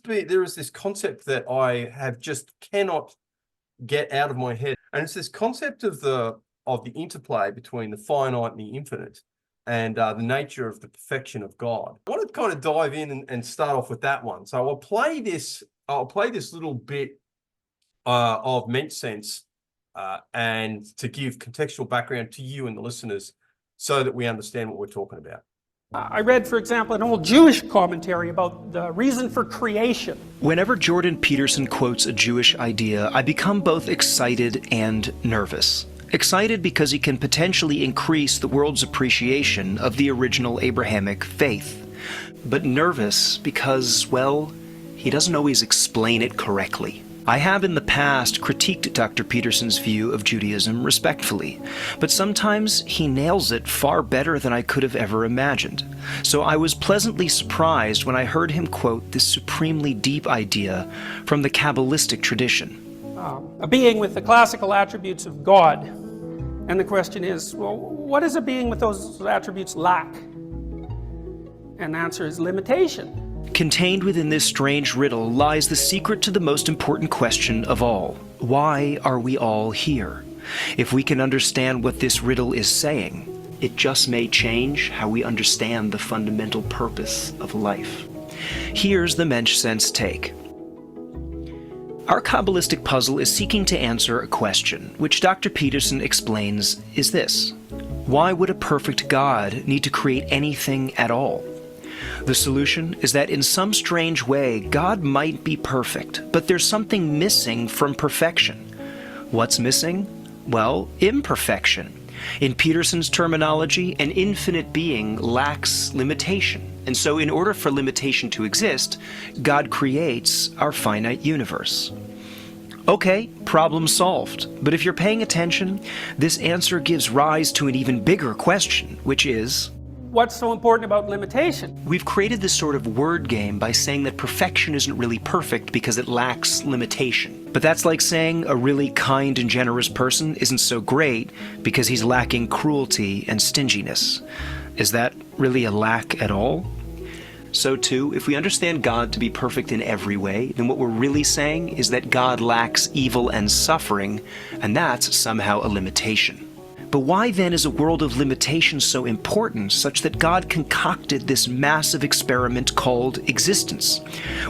there is this concept that I have just cannot get out of my head, and it's this concept of the interplay between the finite and the infinite, and the nature of the perfection of God. I want to kind of dive in and start off with that one. So I'll play this little bit of Mensch sense, and to give contextual background to you and the listeners so that we understand what we're talking about. I read, for example, an old Jewish commentary about the reason for creation. Whenever Jordan Peterson quotes a Jewish idea, I become both excited and nervous. Excited because he can potentially increase the world's appreciation of the original Abrahamic faith. But nervous because, well, he doesn't always explain it correctly. I have in the past critiqued Dr. Peterson's view of Judaism respectfully, but sometimes he nails it far better than I could have ever imagined. So I was pleasantly surprised when I heard him quote this supremely deep idea from the Kabbalistic tradition. A being with the classical attributes of God. And the question is, well, what does a being with those attributes lack? And the answer is limitation. Contained within this strange riddle lies the secret to the most important question of all. Why are we all here? If we can understand what this riddle is saying, it just may change how we understand the fundamental purpose of life. Here's the Mensch sense take. Our Kabbalistic puzzle is seeking to answer a question, which Dr. Peterson explains is this: why would a perfect God need to create anything at all? The solution is that in some strange way, God might be perfect, but there's something missing from perfection. What's missing? Well, imperfection. In Peterson's terminology, an infinite being lacks limitation. And so in order for limitation to exist, God creates our finite universe. Okay, problem solved. But if you're paying attention, this answer gives rise to an even bigger question, which is, what's so important about limitation? we've created this sort of word game by saying that perfection isn't really perfect because it lacks limitation. But that's like saying a really kind and generous person isn't so great because he's lacking cruelty and stinginess. Is that really a lack at all? So too, if we understand God to be perfect in every way, then what we're really saying is that God lacks evil and suffering, and that's somehow a limitation. But why then is a world of limitations so important, such that God concocted this massive experiment called existence?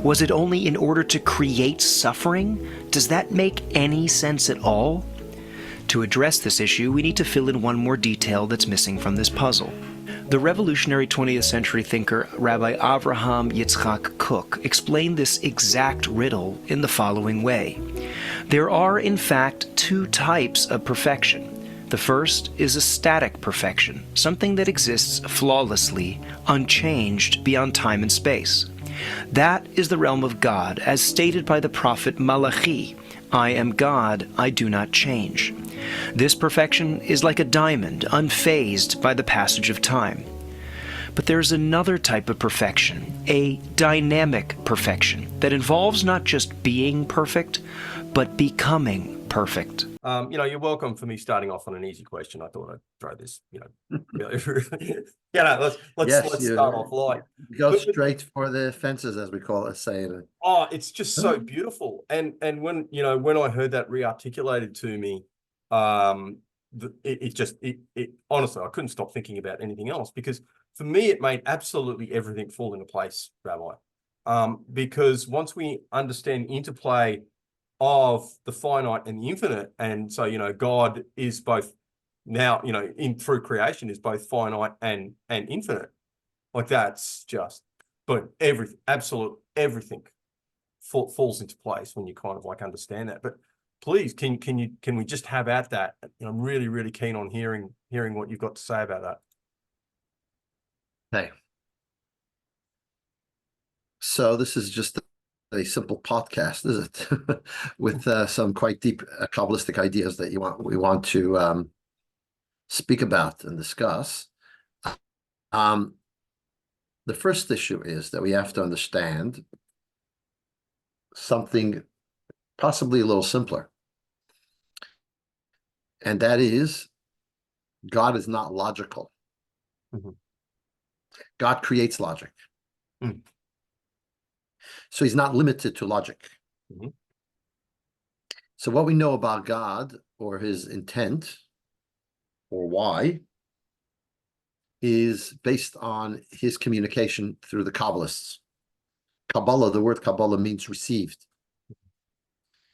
Was it only in order to create suffering? Does that make any sense at all? To address this issue, we need to fill in one more detail that's missing from this puzzle. The revolutionary 20th century thinker Rabbi Avraham Yitzchak Kook explained this exact riddle in the following way. There are, in fact, two types of perfection. The first is a static perfection, something that exists flawlessly, unchanged beyond time and space. That is the realm of God, as stated by the prophet Malachi, I am God, I do not change. This perfection is like a diamond, unfazed by the passage of time. But there's another type of perfection, a dynamic perfection, that involves not just being perfect, but becoming perfect. You're welcome for me starting off on an easy question. I thought I'd throw this, let's start off light. Go straight for the fences, as we call it, saying. Oh, it's just so beautiful. And when I heard that re-articulated to me, it honestly, I couldn't stop thinking about anything else, because for me, it made absolutely everything fall into place, Rabbi. Because once we understand interplay of the finite and the infinite, and so God is both now through creation is both finite and infinite, like that's just boom, everything falls into place when you kind of like understand that. But please, can we just have at that? I'm really, really keen on hearing what you've got to say about that. Okay, so this is just a simple podcast, is it? With some quite deep Kabbalistic ideas that we want to speak about and discuss. The first issue is that we have to understand something possibly a little simpler, and that is God is not logical. Mm-hmm. God creates logic. Mm. So he's not limited to logic. Mhm. So what we know about God or his intent or why is based on his communication through the Kabbalists. Kabbalah, the word Kabbalah means received.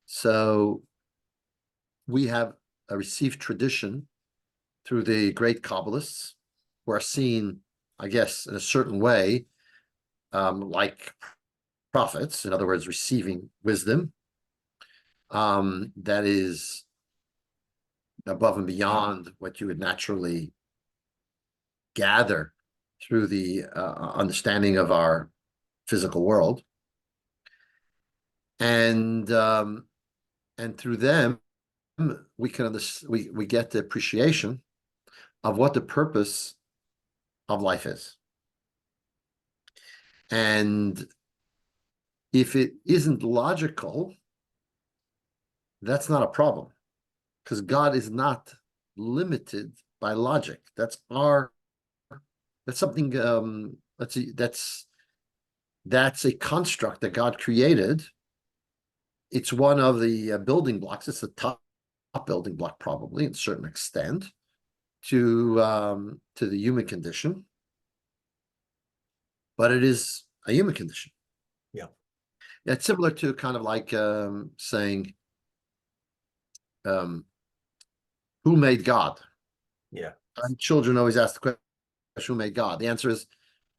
So we have a received tradition through the great Kabbalists who are seen, I guess, in a certain way, like prophets, in other words, receiving wisdom that is above and beyond what you would naturally gather through the understanding of our physical world. And through them, we can we get the appreciation of what the purpose of life is. And if it isn't logical, that's not a problem, because God is not limited by logic. That's something that's a construct that God created. It's one of the building blocks. It's the top building block, probably, in a certain extent, to the human condition. But it is a human condition. Yeah. It's similar to kind of like saying, who made God? Yeah. And children always ask the question, who made God? The answer is,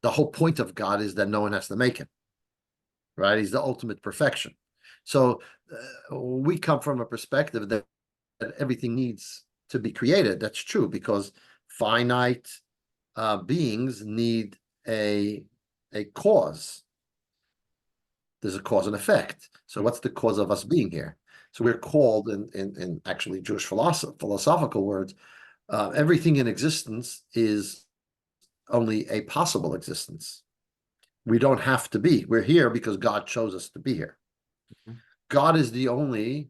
the whole point of God is that no one has to make him, right? He's the ultimate perfection. So we come from a perspective that everything needs to be created. That's true, because finite beings need a cause. There's a cause and effect. So what's the cause of us being here? So we're called, in actually Jewish philosophical words, everything in existence is only a possible existence. We don't have to be. We're here because God chose us to be here. Mm-hmm. God is the only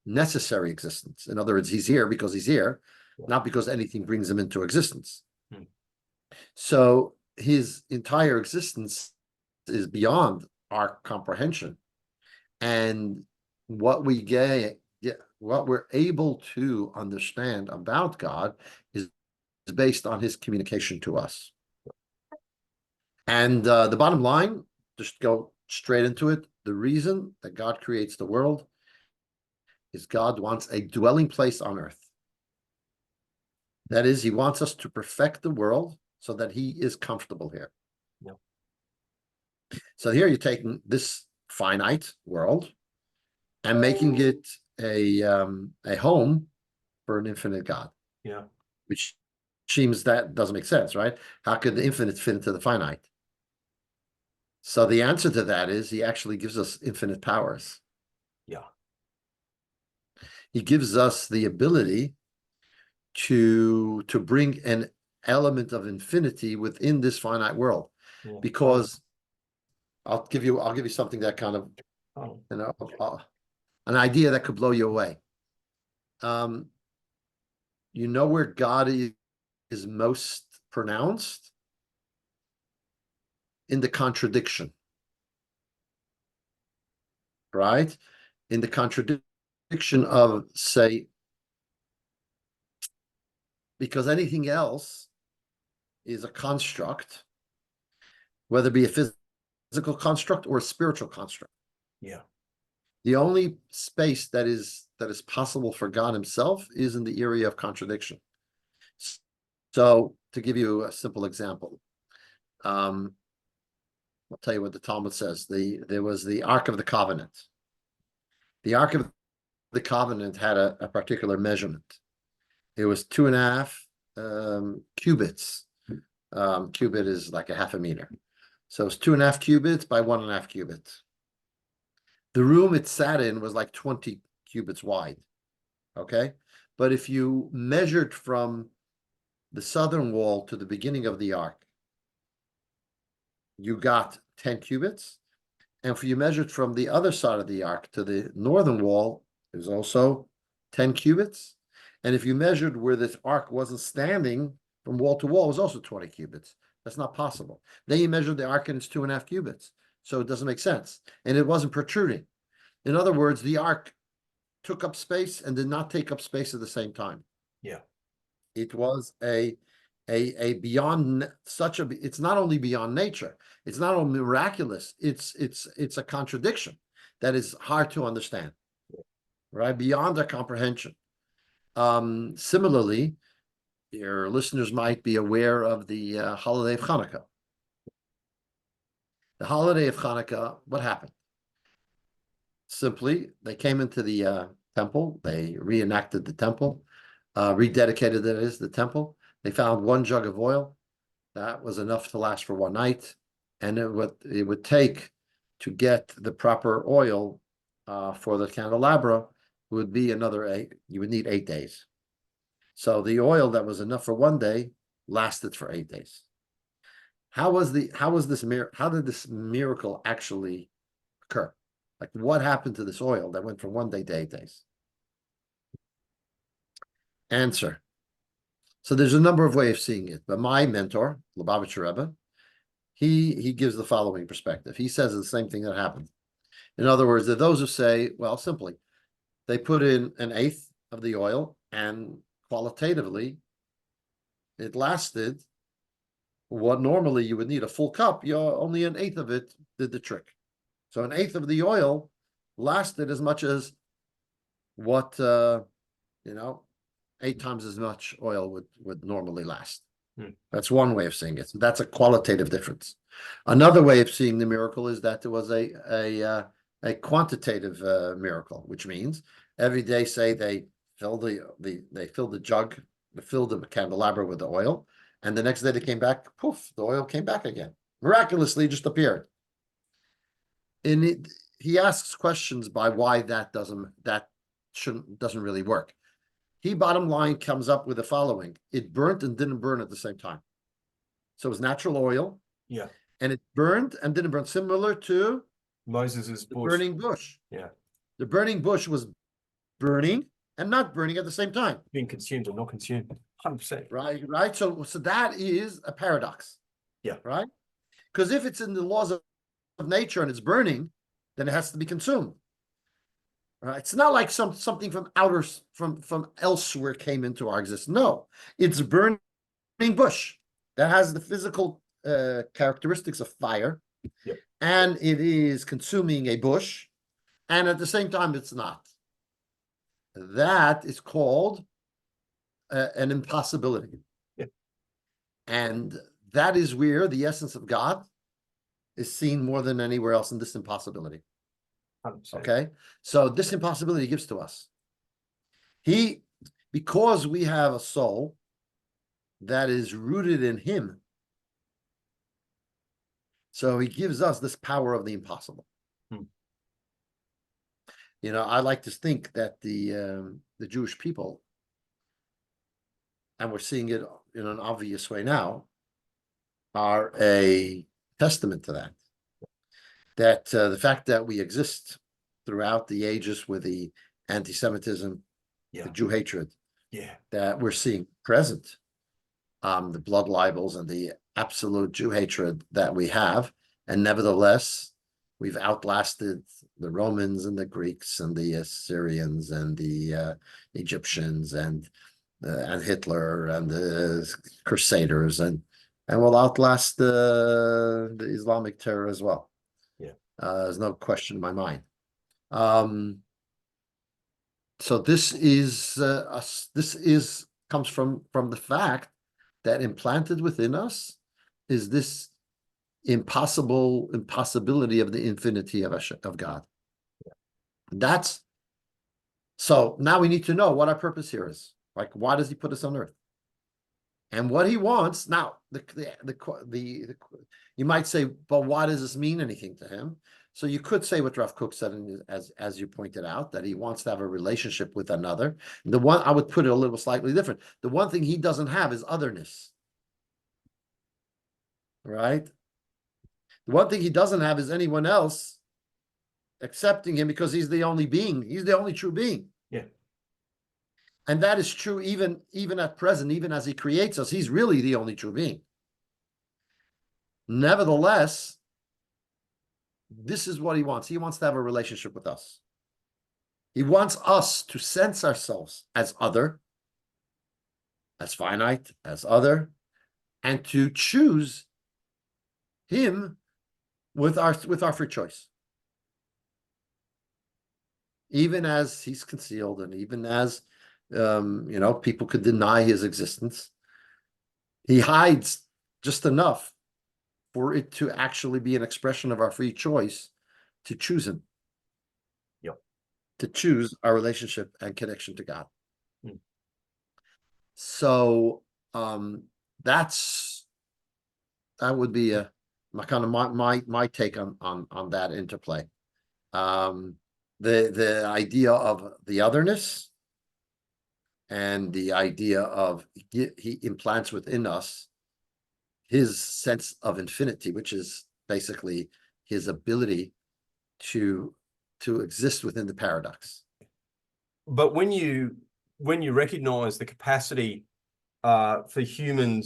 necessary existence. In other words, he's here because he's here, not because anything brings him into existence. Mm-hmm. So his entire existence is beyond our comprehension. And what we get, what we're able to understand about God is based on his communication to us. And the bottom line, just go straight into it. The reason that God creates the world is God wants a dwelling place on earth. That is, he wants us to perfect the world so that he is comfortable here. Yep. So here you're taking this finite world and making it a home for an infinite God. Yeah. Which seems that doesn't make sense, right? How could the infinite fit into the finite? So the answer to that is he actually gives us infinite powers. Yeah. He gives us the ability to bring an element of infinity within this finite world. Yeah. Because I'll give you something that kind of, you know, an idea that could blow you away. You know where God is most pronounced? In the contradiction, right? In the contradiction of, say, because anything else is a construct, whether it be a physical construct or a spiritual construct. Yeah. The only space that is possible for God himself is in the area of contradiction. So to give you a simple example, I'll tell you what the Talmud says. There was the Ark of the Covenant. The Ark of the Covenant had a particular measurement. It was 2.5 cubits. Cubit is like a half a meter. So it's 2.5 cubits by 1.5 cubits. The room it sat in was like 20 cubits wide. Okay. But if you measured from the southern wall to the beginning of the ark, you got 10 cubits. And if you measured from the other side of the ark to the northern wall, it was also 10 cubits. And if you measured where this ark wasn't standing from wall to wall, it was also 20 cubits. That's not possible. Then you measure the ark and it's 2.5 cubits. So it doesn't make sense. And it wasn't protruding. In other words, the ark took up space and did not take up space at the same time. Yeah. It was a beyond such a, it's not only beyond nature, it's not only miraculous, it's a contradiction that is hard to understand, right? Beyond our comprehension. Similarly, your listeners might be aware of the holiday of Hanukkah. The holiday of Hanukkah, what happened? Simply, they came into the temple, they reenacted the temple, rededicated the temple. They found one jug of oil. That was enough to last for one night. And it would take to get the proper oil for the candelabra would be another 8. You would need 8 days. So the oil that was enough for one day lasted for 8 days. How did this miracle actually occur? Like, what happened to this oil that went from 1 day to 8 days? Answer. So there's a number of ways of seeing it, but my mentor, Lubavitcher Rebbe, he gives the following perspective. He says the same thing that happened. In other words, there are those who say, well, simply, they put in 1/8 of the oil, and qualitatively, it lasted what normally you would need a full cup. Only 1/8 of it did the trick. So 1/8 of the oil lasted as much as what 8 times as much oil would normally last. That's one way of seeing it. So that's a qualitative difference. Another way of seeing the miracle is that there was a quantitative miracle, which means every day, say they filled the jug, they filled the candelabra with the oil, and the next day they came back, poof, the oil came back again. Miraculously just appeared. He asks questions by why that doesn't really work. He, bottom line, comes up with the following: it burnt and didn't burn at the same time. So it was natural oil. Yeah. And it burned and didn't burn, similar to Moses's bush. burning bush. Yeah. The burning bush was burning and not burning at the same time. Being consumed or not consumed. 100%. Right. So that is a paradox. Yeah. Right? Because if it's in the laws of nature and it's burning, then it has to be consumed. Right? It's not like something from elsewhere came into our existence. No, it's burning bush that has the physical characteristics of fire, yep. And it is consuming a bush, and at the same time it's not. That is called an impossibility. Yep. And that is where the essence of God is seen more than anywhere else in this impossibility. 100%. Okay, so this impossibility gives to us. Because we have a soul that is rooted in him, so he gives us this power of the impossible. I like to think that the Jewish people, and we're seeing it in an obvious way now, are a testament to that. That the fact that we exist throughout the ages with the anti-Semitism, the Jew hatred, that we're seeing present, the blood libels and the absolute Jew hatred that we have, and nevertheless, we've outlasted the Romans and the Greeks and the Assyrians and the Egyptians and Hitler and the Crusaders, and we'll outlast the Islamic terror as well. There's no question in my mind. So this comes from the fact that implanted within us is this impossibility of the infinity of God. So now we need to know what our purpose here is. Like, why does he put us on earth? And what he wants now, you might say, but why does this mean anything to him? So you could say what Rav Kook said, as you pointed out, that he wants to have a relationship with another. The one, I would put it a little slightly different. The one thing he doesn't have is otherness. Right? The one thing he doesn't have is anyone else accepting him, because he's the only being. He's the only true being. Yeah. And that is true even at present, even as he creates us, he's really the only true being. Nevertheless, this is what he wants. He wants to have a relationship with us. He wants us to sense ourselves as other, as finite, as other, and to choose him with our free choice. Even as he's concealed, and even as people could deny his existence, he hides just enough for it to actually be an expression of our free choice to choose him. Yep. To choose our relationship and connection to God. Mm. So that would be my take on that interplay. The idea of the otherness and the idea of he implants within us his sense of infinity, which is basically his ability to exist within the paradox. But when you recognize the capacity for human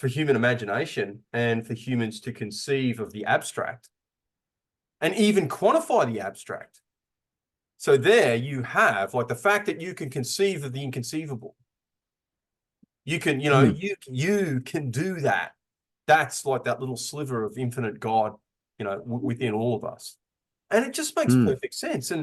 imagination and for humans to conceive of the abstract and even quantify the abstract, so there you have, like, the fact that you can conceive of the inconceivable. You can, you can do that. That's like that little sliver of infinite God, within all of us. And it just makes perfect sense. And